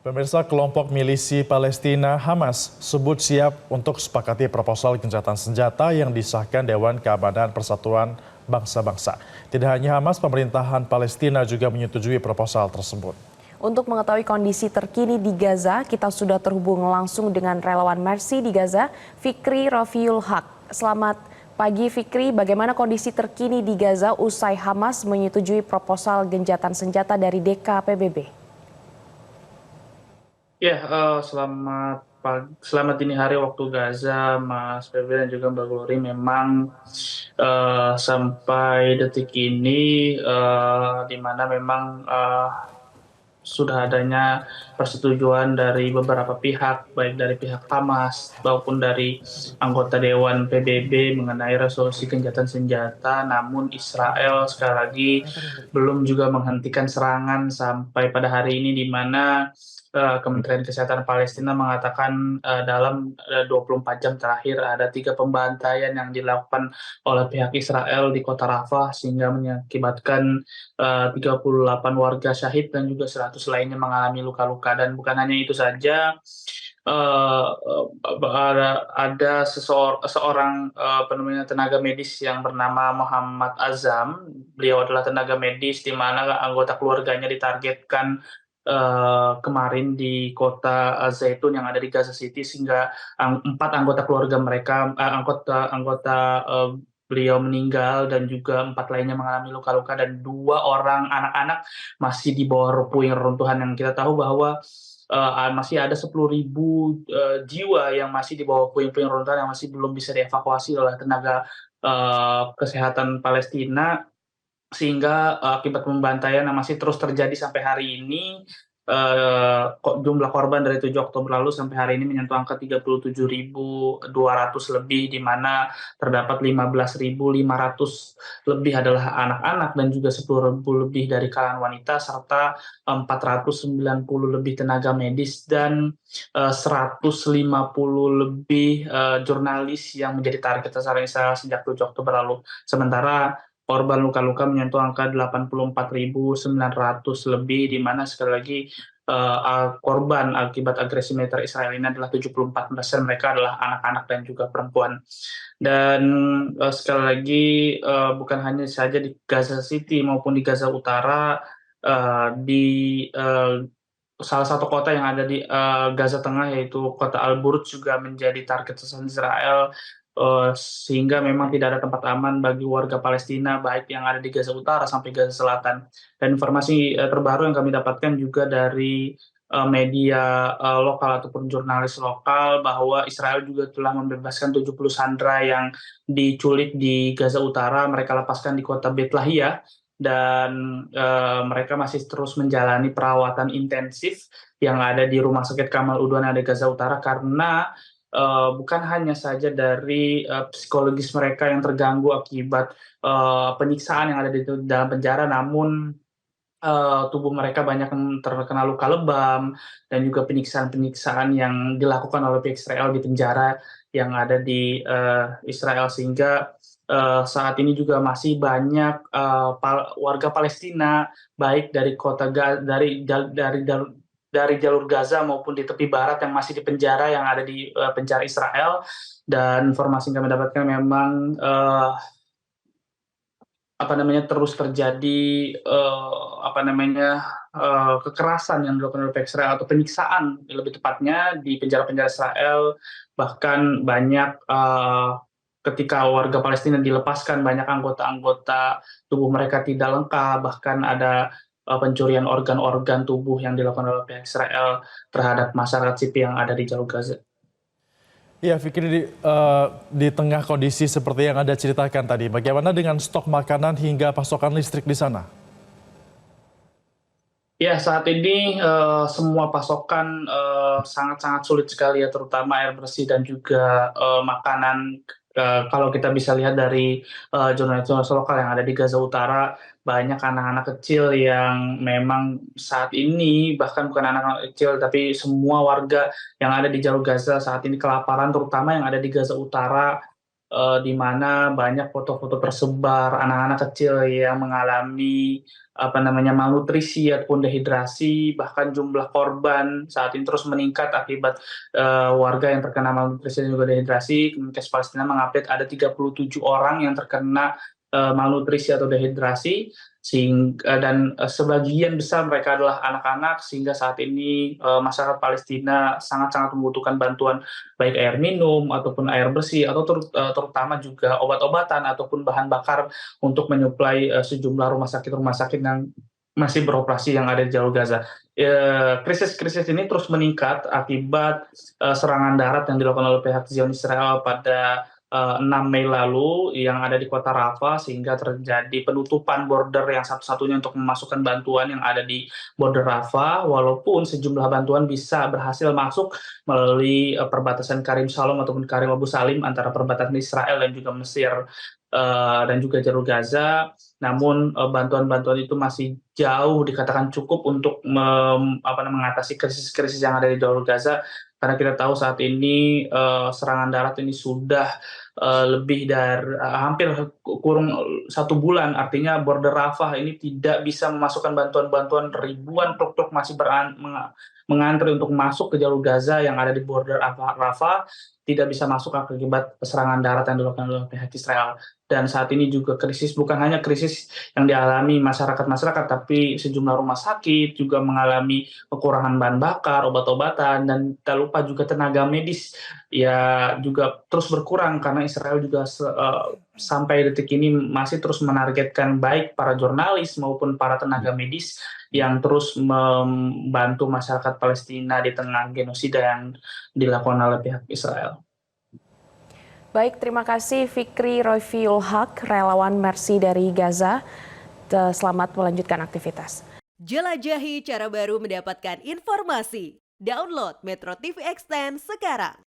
Pemirsa, kelompok milisi Palestina Hamas sebut siap untuk sepakati proposal gencatan senjata yang disahkan Dewan Keamanan Persatuan Bangsa-Bangsa. Tidak hanya Hamas, pemerintahan Palestina juga menyetujui proposal tersebut. Untuk mengetahui kondisi terkini di Gaza, kita sudah terhubung langsung dengan relawan Mercy di Gaza, Fikri Rafiul Haq. Selamat pagi Fikri, bagaimana kondisi terkini di Gaza usai Hamas menyetujui proposal gencatan senjata dari DKPBB? Ya, selamat dini hari waktu Gaza, Mas Febri dan juga Mbak Glory. Memang sampai detik ini, di mana memang sudah adanya persetujuan dari beberapa pihak, baik dari pihak Hamas maupun dari anggota Dewan PBB mengenai resolusi gencatan senjata. Namun Israel sekali lagi belum juga menghentikan serangan sampai pada hari ini, di mana Kementerian Kesehatan Palestina mengatakan dalam 24 jam terakhir ada 3 pembantaian yang dilakukan oleh pihak Israel di kota Rafah, sehingga mengakibatkan 38 warga syahid dan juga 100 lainnya mengalami luka-luka. Dan bukan hanya itu saja, ada seorang tenaga medis yang bernama Muhammad Azam. Beliau adalah tenaga medis di mana anggota keluarganya ditargetkan kemarin di kota Zaitun yang ada di Gaza City, sehingga 4 anggota keluarga mereka, anggota beliau meninggal dan juga 4 lainnya mengalami luka-luka, dan 2 orang anak-anak masih di bawah puing reruntuhan. Yang kita tahu bahwa masih ada 10.000 jiwa yang masih di bawah puing-puing reruntuhan yang masih belum bisa dievakuasi oleh tenaga kesehatan Palestina, sehingga akibat pembantaian yang masih terus terjadi sampai hari ini, jumlah korban dari 7 Oktober lalu sampai hari ini menyentuh angka 37.200 lebih, di mana terdapat 15.500 lebih adalah anak-anak dan juga 10.000 lebih dari kalangan wanita, serta 490 lebih tenaga medis dan 150 lebih jurnalis yang menjadi target sasaran Israel sejak 7 Oktober lalu. Sementara korban luka-luka menyentuh angka 84.900 lebih, di mana sekali lagi korban akibat agresi militer Israel ini adalah 74% mereka adalah anak-anak dan juga perempuan. Dan sekali lagi, bukan hanya saja di Gaza City maupun di Gaza Utara, di salah satu kota yang ada di Gaza Tengah, yaitu kota Al-Buruj, juga menjadi target sasaran Israel, sehingga memang tidak ada tempat aman bagi warga Palestina, baik yang ada di Gaza Utara sampai Gaza Selatan. Dan informasi terbaru yang kami dapatkan juga dari media lokal ataupun jurnalis lokal, bahwa Israel juga telah membebaskan 70 sandera yang diculik di Gaza Utara. Mereka lepaskan di kota Beit Lahia, dan mereka masih terus menjalani perawatan intensif yang ada di Rumah Sakit Kamal Udwan yang ada di Gaza Utara, karena bukan hanya saja dari psikologis mereka yang terganggu akibat penyiksaan yang ada di dalam penjara, namun tubuh mereka banyak yang terkena luka lebam dan juga penyiksaan-penyiksaan yang dilakukan oleh pihak Israel di penjara yang ada di Israel, sehingga saat ini juga masih banyak warga Palestina, baik dari dari jalur Gaza maupun di tepi barat, yang masih di penjara, yang ada di penjara Israel. Dan informasi yang kami dapatkan memang terus terjadi kekerasan yang dilakukan oleh pihak Israel, atau penyiksaan lebih tepatnya, di penjara-penjara Israel. Bahkan banyak ketika warga Palestina dilepaskan, banyak anggota-anggota tubuh mereka tidak lengkap, bahkan ada pencurian organ-organ tubuh yang dilakukan oleh pihak Israel terhadap masyarakat sipil yang ada di jalur Gaza. Ya, Fikri, di tengah kondisi seperti yang Anda ceritakan tadi, bagaimana dengan stok makanan hingga pasokan listrik di sana? Ya, saat ini semua pasokan sangat-sangat sulit sekali ya, terutama air bersih dan juga makanan. Kalau kita bisa lihat dari jurnalis lokal yang ada di Gaza Utara, banyak anak-anak kecil yang memang saat ini, bahkan bukan anak-anak kecil, tapi semua warga yang ada di jalur Gaza saat ini kelaparan, terutama yang ada di Gaza Utara. di mana banyak foto-foto tersebar anak-anak kecil yang mengalami malnutrisi ataupun dehidrasi, bahkan jumlah korban saat ini terus meningkat akibat warga yang terkena malnutrisi dan juga dehidrasi. Kemenkes Palestina mengupdate ada 37 orang yang terkena malnutrisi atau dehidrasi, dan sebagian besar mereka adalah anak-anak, sehingga saat ini masyarakat Palestina sangat-sangat membutuhkan bantuan baik air minum ataupun air bersih atau terutama juga obat-obatan ataupun bahan bakar untuk menyuplai sejumlah rumah sakit yang masih beroperasi yang ada di jalur Gaza. Krisis-krisis ini terus meningkat akibat serangan darat yang dilakukan oleh pihak Zionis Israel pada 6 Mei lalu yang ada di kota Rafah, sehingga terjadi penutupan border yang satu-satunya untuk memasukkan bantuan yang ada di border Rafah, walaupun sejumlah bantuan bisa berhasil masuk melalui perbatasan Karim Shalom ataupun Karim Abu Salim antara perbatasan Israel dan juga Mesir, dan juga jalur Gaza. Namun bantuan-bantuan itu masih jauh dikatakan cukup untuk mengatasi krisis-krisis yang ada di jalur Gaza, karena kita tahu saat ini serangan darat ini sudah lebih dari hampir kurang 1 bulan. Artinya border Rafah ini tidak bisa memasukkan bantuan-bantuan, ribuan truk-truk masih mengantri untuk masuk ke jalur Gaza yang ada di border Rafah, tidak bisa masuk akibat serangan darat yang dilakukan oleh pihak Israel. Dan saat ini juga krisis, bukan hanya krisis yang dialami masyarakat, tapi sejumlah rumah sakit juga mengalami kekurangan bahan bakar, obat-obatan, dan tak lupa juga tenaga medis ya juga terus berkurang, karena Israel juga sampai detik ini masih terus menargetkan baik para jurnalis maupun para tenaga medis yang terus membantu masyarakat Palestina di tengah genosida yang dilakukan oleh pihak Israel. Baik, terima kasih Fikri Rofiul Haq, relawan Mercy dari Gaza. Selamat melanjutkan aktivitas. Jelajahi cara baru mendapatkan informasi. Download Metro TV Extend sekarang.